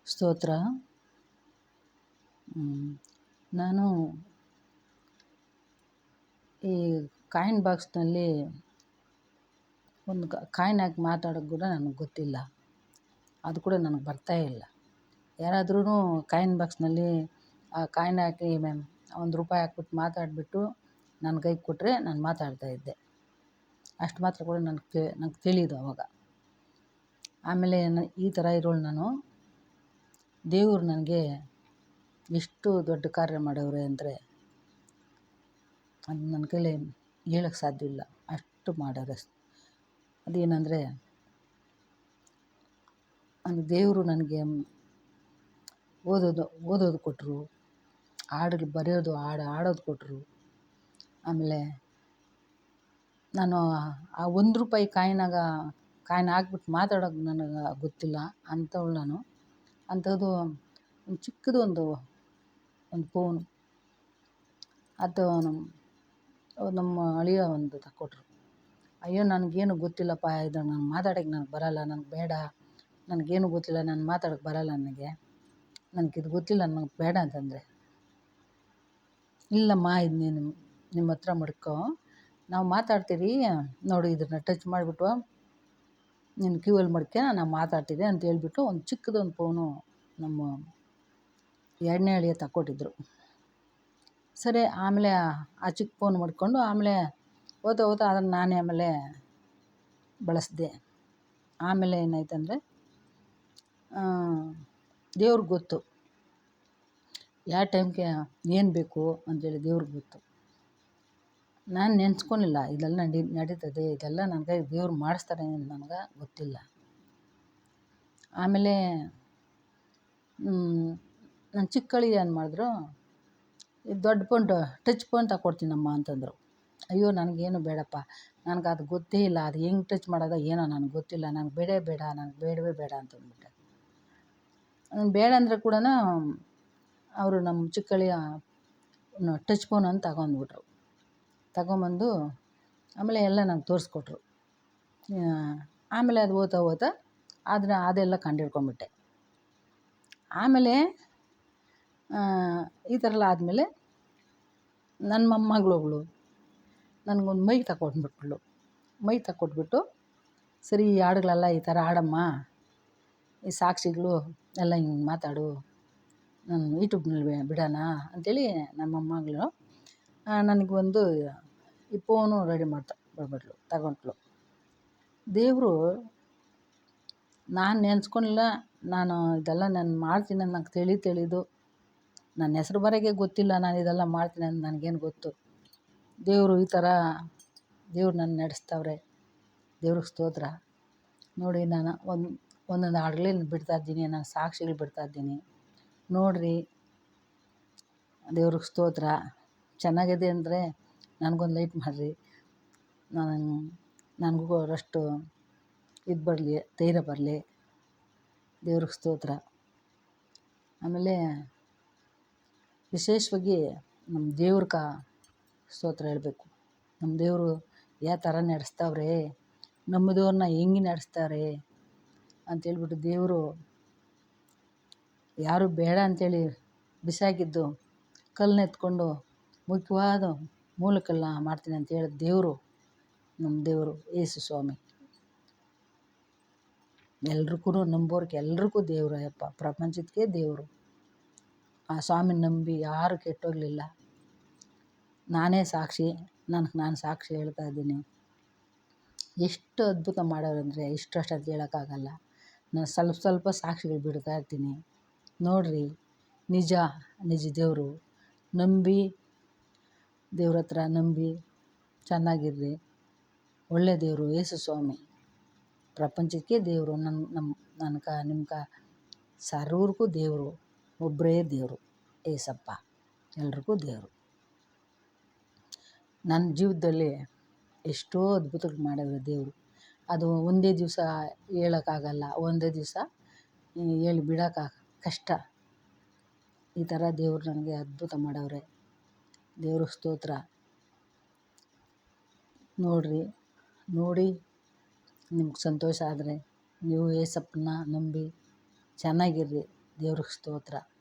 ಸ್ತೋತ್ರ. ನಾನು ಈ ಕಾಯಿನ್ ಬಾಕ್ಸ್ನಲ್ಲಿ ಒಂದು ಕಾಯಿನ್ ಹಾಕಿ ಮಾತಾಡೋಕ್ಕೆ ಕೂಡ ನನಗೆ ಗೊತ್ತಿಲ್ಲ. ಅದು ಕೂಡ ನನಗೆ ಬರ್ತಾ ಇಲ್ಲ. ಯಾರಾದ್ರೂ ಕಾಯಿನ್ ಬಾಕ್ಸ್ನಲ್ಲಿ ಆ ಕಾಯಿನ್ ಹಾಕಿ ₹1 ಹಾಕ್ಬಿಟ್ಟು ಮಾತಾಡಿಬಿಟ್ಟು ನನ್ನ ಕೈಗೆ ಕೊಟ್ಟರೆ ನಾನು ಮಾತಾಡ್ತಾಯಿದ್ದೆ. ಅಷ್ಟು ಮಾತ್ರ ಕೂಡ ನನಗೆ ತಿಳಿದು ಅವಾಗ. ಆಮೇಲೆ ಈ ಥರ ಇರೋಳು ನಾನು. ದೇವರು ನನಗೆ ಎಷ್ಟು ದೊಡ್ಡ ಕಾರ್ಯ ಮಾಡವ್ರೆ ಅಂದರೆ ಅದು ನನ್ನ ಕೈಲಿ ಹೇಳೋಕ್ಕೆ ಸಾಧ್ಯ ಇಲ್ಲ. ಅಷ್ಟು ಮಾಡವ್ರೆ. ಅದೇನೆಂದರೆ ದೇವರು ನನಗೆ ಓದೋದು ಕೊಟ್ಟರು, ಹಾಡು ಹಾಡೋದು ಕೊಟ್ಟರು. ಆಮೇಲೆ ನಾನು ಆ ₹1 ಕಾಯಿನ್ ಹಾಕ್ಬಿಟ್ಟು ಮಾತಾಡೋದು ನನಗೆ ಗೊತ್ತಿಲ್ಲ ಅಂಥವಳು ನಾನು. ಅಂಥದ್ದು ಒಂದು ಚಿಕ್ಕದು ಒಂದು ಫೋನು ಅದು ನಮ್ಮ ಅಳಿಯ ಒಂದು ತಕ್ಕೊಟ್ರು. ಅಯ್ಯೋ ನನಗೇನು ಗೊತ್ತಿಲ್ಲಪ್ಪ, ಇದು ನಾನು ಮಾತಾಡೋಕ್ಕೆ ನನಗೆ ಬರೋಲ್ಲ, ನನಗೆ ಬೇಡ, ನನಗೇನು ಗೊತ್ತಿಲ್ಲ, ನಾನು ಮಾತಾಡೋಕ್ಕೆ ಬರೋಲ್ಲ, ನನಗಿದು ಗೊತ್ತಿಲ್ಲ, ನನಗೆ ಬೇಡ ಅಂತಂದರೆ, ಇಲ್ಲಮ್ಮ ಇದು ನೀನು ನಿಮ್ಮ ಹತ್ರ ಮಡ್ಕೋ, ನಾವು ಮಾತಾಡ್ತೀರಿ ನೋಡು, ಇದನ್ನು ಟಚ್ ಮಾಡಿಬಿಟ್ಟು ನಿನ್ನ ಕಿವಿಯಲ್ಲಿ ಮಡ್ಕೆ ನಾನು ಮಾತಾಡ್ತಿದ್ದೆ ಅಂತ ಹೇಳ್ಬಿಟ್ಟು ಒಂದು ಚಿಕ್ಕದೊಂದು ಫೋನು ನಮ್ಮ 2ನೇ ಅಳಿಯ ತಕ್ಕೊಟ್ಟಿದ್ರು. ಸರಿ, ಆಮೇಲೆ ಆ ಚಿಕ್ಕ ಫೋನ್ ಮಡ್ಕೊಂಡು ಆಮೇಲೆ ಓದ್ತಾ ಅದನ್ನು ನಾನೇ ಆಮೇಲೆ ಬಳಸಿದೆ. ಆಮೇಲೆ ಏನಾಯ್ತಂದರೆ ದೇವ್ರಿಗೆ ಗೊತ್ತು ಯಾವ ಟೈಮ್ಗೆ ಏನು ಬೇಕು ಅಂಥೇಳಿ ದೇವ್ರಿಗೆ ಗೊತ್ತು. ನಾನು ನೆನೆಸ್ಕೊಳಿಲ್ಲ ಇದೆಲ್ಲ ನಡೀತದೆ, ಇದೆಲ್ಲ ನನಗೆ ದೇವ್ರು ಮಾಡಿಸ್ತಾರೆ ಅಂತ ನನಗೆ ಗೊತ್ತಿಲ್ಲ. ಆಮೇಲೆ ನನ್ನ ಚಿಕ್ಕಳಿ ಏನು ಮಾಡಿದ್ರು, ಇದು ದೊಡ್ಡ ಫೋನ್ ಟಚ್ ಫೋನ್ ತಗೊಡ್ತೀನಮ್ಮ ಅಂತಂದರು. ಅಯ್ಯೋ ನನಗೇನು ಬೇಡಪ್ಪ, ನನಗೆ ಅದು ಗೊತ್ತೇ ಇಲ್ಲ, ಅದು ಹೆಂಗೆ ಟಚ್ ಮಾಡೋದೋ ಏನೋ ನನಗೆ ಗೊತ್ತಿಲ್ಲ, ನನಗೆ ಬೇಡ, ನನಗೆ ಬೇಡವೇ ಬೇಡ ಅಂತಂದ್ಬಿಟ್ಟೆ. ಬೇಡ ಅಂದರೆ ಕೂಡ ಅವರು ನಮ್ಮ ಚಿಕ್ಕಳಿಯ ಟಚ್ ಫೋನನ್ನು ತಗೊಂಬಂದು ಆಮೇಲೆ ಎಲ್ಲ ನಂಗೆ ತೋರಿಸ್ಕೊಟ್ರು. ಆಮೇಲೆ ಅದು ಓದ್ತಾ ಅದೆಲ್ಲ ಕಂಡಿಡ್ಕೊಂಬಿಟ್ಟೆ. ಆಮೇಲೆ ಈ ಥರ ಎಲ್ಲ ಆದಮೇಲೆ ನನ್ನ ಮೊಮ್ಮಗಳೊಬ್ಳು ನನಗೊಂದು ಮೈಕ್ ತಗೊಂಡ್ಬಿಟ್ಳು. ಮೈಕ್ ತಕ್ಕೊಟ್ಬಿಟ್ಟು, ಸರಿ ಈ ಹಾಡುಗಳೆಲ್ಲ ಈ ಥರ ಹಾಡಮ್ಮ, ಈ ಸಾಕ್ಷಿಗಳು ಎಲ್ಲ ಹಿಂಗೆ ಮಾತಾಡು, ನಾನು ಯೂಟ್ಯೂಬ್ನಲ್ಲಿ ಬಿಡೋಣ ಅಂಥೇಳಿ ನಮ್ಮ ಮೊಮ್ಮಗಳು ನನಗೊಂದು ಈ ಫೋನು ರೆಡಿ ತಗೊಂಡ್ಳು. ದೇವರು ನಾನು ನೆನೆಸ್ಕೊಂಡಿಲ್ಲ, ನಾನು ಇದೆಲ್ಲ ನಾನು ಮಾಡ್ತೀನಿ ಅಂತ ನಂಗೆ ತಿಳಿದು ನನ್ನ ಹೆಸ್ರು ಬರೋಕ್ಕೆ ಗೊತ್ತಿಲ್ಲ, ನಾನು ಇದೆಲ್ಲ ಮಾಡ್ತೀನಿ ಅಂತ ನನಗೇನು ಗೊತ್ತು. ದೇವರು ಈ ಥರ ದೇವ್ರು ನನ್ನ ನಡೆಸ್ತವ್ರೆ. ದೇವ್ರಿಗೆ ಸ್ತೋತ್ರ. ನೋಡಿ, ನಾನು ಒಂದೊಂದು ಹಾಡುಗಳನ್ನ ಬಿಡ್ತಾಯಿದ್ದೀನಿ, ನಾನು ಸಾಕ್ಷಿಗಳು ಬಿಡ್ತಾಯಿದ್ದೀನಿ ನೋಡಿರಿ. ದೇವ್ರಿಗೆ ಸ್ತೋತ್ರ. ಚೆನ್ನಾಗಿದೆ ಅಂದರೆ ನನಗೊಂದು ಲೈಕ್ ಮಾಡಿರಿ. ನನಗೂ ಅವರಷ್ಟು ಇದು ಬರಲಿ, ಧೈರ್ಯ ಬರಲಿ. ದೇವ್ರಿಗೆ ಸ್ತೋತ್ರ. ಆಮೇಲೆ ವಿಶೇಷವಾಗಿ ನಮ್ಮ ದೇವ್ರಿಗೆ ಸ್ತೋತ್ರ ಹೇಳಬೇಕು. ನಮ್ಮ ದೇವರು ಯಾವ ಥರ ನಡೆಸ್ತವ್ರೆ, ನಂಬಿದವ್ರನ್ನ ಹೆಂಗೆ ನಡೆಸ್ತಾರೆ ಅಂಥೇಳ್ಬಿಟ್ಟು, ದೇವರು ಯಾರು ಬೇಡ ಅಂಥೇಳಿ ಬಿಸಾಕಿದ್ದು ಕಲ್ಲನ್ನ ಎತ್ಕೊಂಡು ಮುಖ್ಯವಾದ ಮೂಲಕಲ್ಲ ಮಾಡ್ತೀನಿ ಅಂತ ಹೇಳಿದ ದೇವರು ನಮ್ಮ ದೇವರು ಯೇಸು ಸ್ವಾಮಿ. ಎಲ್ರಿಗೂ ನಂಬೋರ್ಗೆ ಎಲ್ರಿಗೂ ದೇವರು ಅಯ್ಯಪ್ಪ, ಪ್ರಪಂಚಕ್ಕೆ ದೇವರು. ಆ ಸ್ವಾಮಿನ ನಂಬಿ ಯಾರು ಕೆಟ್ಟೋಗಲಿಲ್ಲ. ನಾನೇ ಸಾಕ್ಷಿ, ನಾನು ಸಾಕ್ಷಿ ಹೇಳ್ತಾ ಇದ್ದೀನಿ. ಎಷ್ಟು ಅದ್ಭುತ ಮಾಡೋರಂದರೆ ಅಷ್ಟು ಅಂತ ಹೇಳೋಕ್ಕಾಗಲ್ಲ. ನಾನು ಸ್ವಲ್ಪ ಸಾಕ್ಷಿಗಳು ಬಿಡ್ತಾ ಇರ್ತೀನಿ ನೋಡಿರಿ. ನಿಜ ದೇವರು ನಂಬಿ, ದೇವ್ರ ಹತ್ರ ನಂಬಿ ಚೆನ್ನಾಗಿರ್ರಿ. ಒಳ್ಳೆ ದೇವರು ಯೇಸು ಸ್ವಾಮಿ, ಪ್ರಪಂಚಕ್ಕೆ ದೇವರು. ನಿಮ್ಗೆ ಸರ್ವರಿಗೂ ದೇವರು ಒಬ್ಬರೇ ದೇವರು ಏಸಪ್ಪ, ಎಲ್ರಿಗೂ ದೇವರು. ನನ್ನ ಜೀವಿತದಲ್ಲಿ ಎಷ್ಟೋ ಅದ್ಭುತಗಳು ಮಾಡವ್ರೆ ದೇವರು. ಅದು ಒಂದೇ ದಿವಸ ಹೇಳೋಕ್ಕಾಗಲ್ಲ, ಒಂದೇ ದಿವಸ ಹೇಳಿ ಬಿಡೋಕೆ ಕಷ್ಟ. ಈ ಥರ ದೇವರು ನನಗೆ ಅದ್ಭುತ ಮಾಡವ್ರೆ. ದೇವ್ರಿಗೆ ಸ್ತೋತ್ರ. ನೋಡಿ ನಿಮ್ಗೆ ಸಂತೋಷ ಆದರೆ ನೀವು ಏಸಪ್ಪನ್ನ ನಂಬಿ ಚೆನ್ನಾಗಿರ್ರಿ. ದೇವ್ರಿಗೆ ಸ್ತೋತ್ರ.